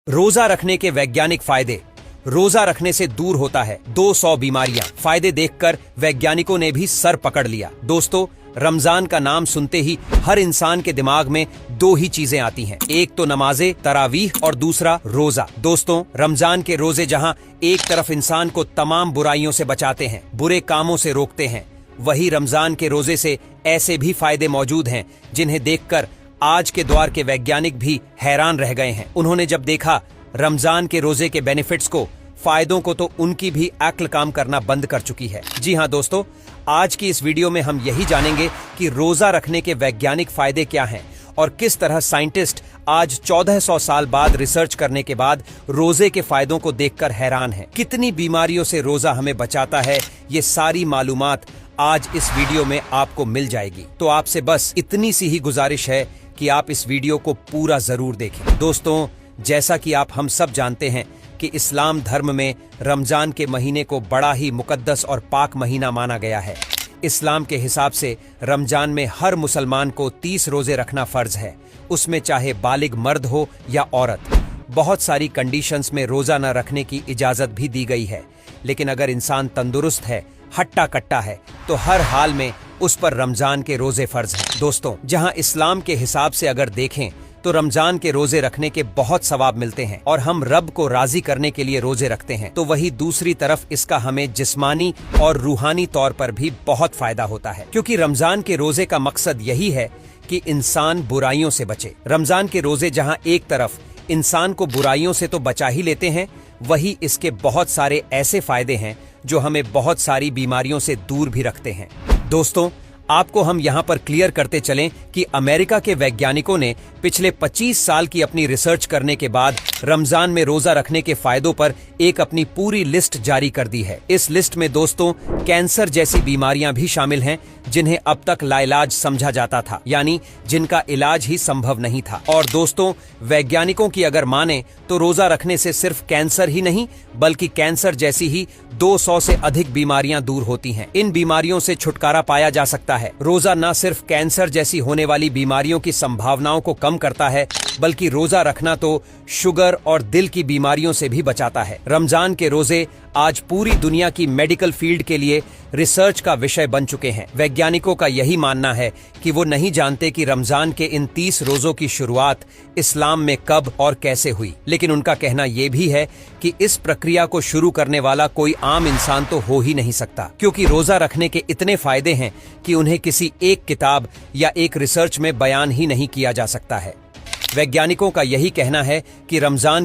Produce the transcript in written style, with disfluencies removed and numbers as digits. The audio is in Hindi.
रोजा रखने के वैज्ञानिक फायदे। रोजा रखने से दूर होता है 200 बीमारियां। फायदे देखकर वैज्ञानिकों ने भी सर पकड़ लिया। दोस्तों, रमजान का नाम सुनते ही हर इंसान के दिमाग में दो ही चीजें आती हैं, एक तो नमाज़े तरावीह और दूसरा रोजा। दोस्तों, रमजान के रोजे जहां एक तरफ इंसान को तमाम बुराइयों से बचाते हैं, बुरे कामों से रोकते हैं, वही रमजान के रोजे से ऐसे भी फायदे मौजूद हैं जिन्हें देखकर आज के दौर के वैज्ञानिक भी हैरान रह गए हैं। उन्होंने जब देखा रमजान के रोजे के बेनिफिट्स को, फायदों को, तो उनकी भी अक्ल काम करना बंद कर चुकी है। जी हां दोस्तों, आज की इस वीडियो में हम यही जानेंगे कि रोजा रखने के वैज्ञानिक फायदे क्या हैं और किस तरह साइंटिस्ट आज 1400 साल बाद रिसर्च करने के बाद रोजे के फायदों को देखकर हैरान हैं। कितनी बीमारियों से रोजा हमें बचाता है, ये सारी मालूमात आज इस वीडियो में आपको मिल जाएगी। तो आपसे बस इतनी सी ही गुजारिश है कि आप इस वीडियो को पूरा जरूर देखें। दोस्तों, जैसा कि आप हम सब जानते हैं कि इस्लाम धर्म में रमजान के महीने को बड़ा ही मुकद्दस और पाक महीना माना गया है। इस्लाम के हिसाब से रमजान में हर मुसलमान को 30 रोजे रखना फर्ज है, उसमें चाहे बालिग मर्द हो या औरत। बहुत सारी कंडीशंस में रोजा न रखने की इजाजत भी दी गई है, लेकिन अगर इंसान तंदुरुस्त है, हट्टा कट्टा है, तो हर हाल में उस पर रमजान के रोजे फर्ज हैं। दोस्तों, जहां इस्लाम के हिसाब से अगर देखें तो रमजान के रोजे रखने के बहुत सवाब मिलते हैं और हम रब को राजी करने के लिए रोजे रखते हैं, तो वही दूसरी तरफ इसका हमें जिस्मानी और रूहानी तौर पर भी बहुत फायदा होता है, क्योंकि रमजान के रोजे का मकसद यही है कि इंसान बुराइयों से बचे। रमजान के रोजे जहां एक तरफ इंसान को बुराइयों से तो बचा ही लेते हैं, वही इसके बहुत सारे ऐसे फायदे हैं जो हमें बहुत सारी बीमारियों से दूर भी रखते हैं। दोस्तों, आपको हम यहां पर क्लियर करते चलें कि अमेरिका के वैज्ञानिकों ने पिछले 25 साल की अपनी रिसर्च करने के बाद रमजान में रोजा रखने के फायदों पर एक अपनी पूरी लिस्ट जारी कर दी है। इस लिस्ट में दोस्तों कैंसर जैसी बीमारियां भी शामिल हैं जिन्हें अब तक लाइलाज समझा जाता था, यानी जिनका इलाज ही संभव नहीं था। और दोस्तों, वैज्ञानिकों की अगर माने तो रोजा रखने से सिर्फ कैंसर ही नहीं बल्कि कैंसर जैसी ही 200 से अधिक बीमारियां दूर होती हैं। इन बीमारियों से छुटकारा पाया जा सकता है। रोजा न सिर्फ कैंसर जैसी होने वाली बीमारियों की संभावनाओं को कम करता है, बल्कि रोजा रखना तो शुगर और दिल की बीमारियों से भी बचाता है। रमजान के रोजे आज पूरी दुनिया की मेडिकल फील्ड के लिए रिसर्च का विषय बन चुके हैं। वैज्ञानिकों का यही मानना है कि वो नहीं जानते कि रमजान के इन 30 रोजों की शुरुआत इस्लाम में कब और कैसे हुई, लेकिन उनका कहना यह भी है कि इस प्रक्रिया को शुरू करने वाला कोई आम इंसान तो हो ही नहीं सकता, क्योंकि रोजा रखने के इतने फायदे हैं कि उन्हें किसी एक किताब या एक रिसर्च में बयान ही नहीं किया जा सकता है। वैज्ञानिकों का यही कहना है कि रमजान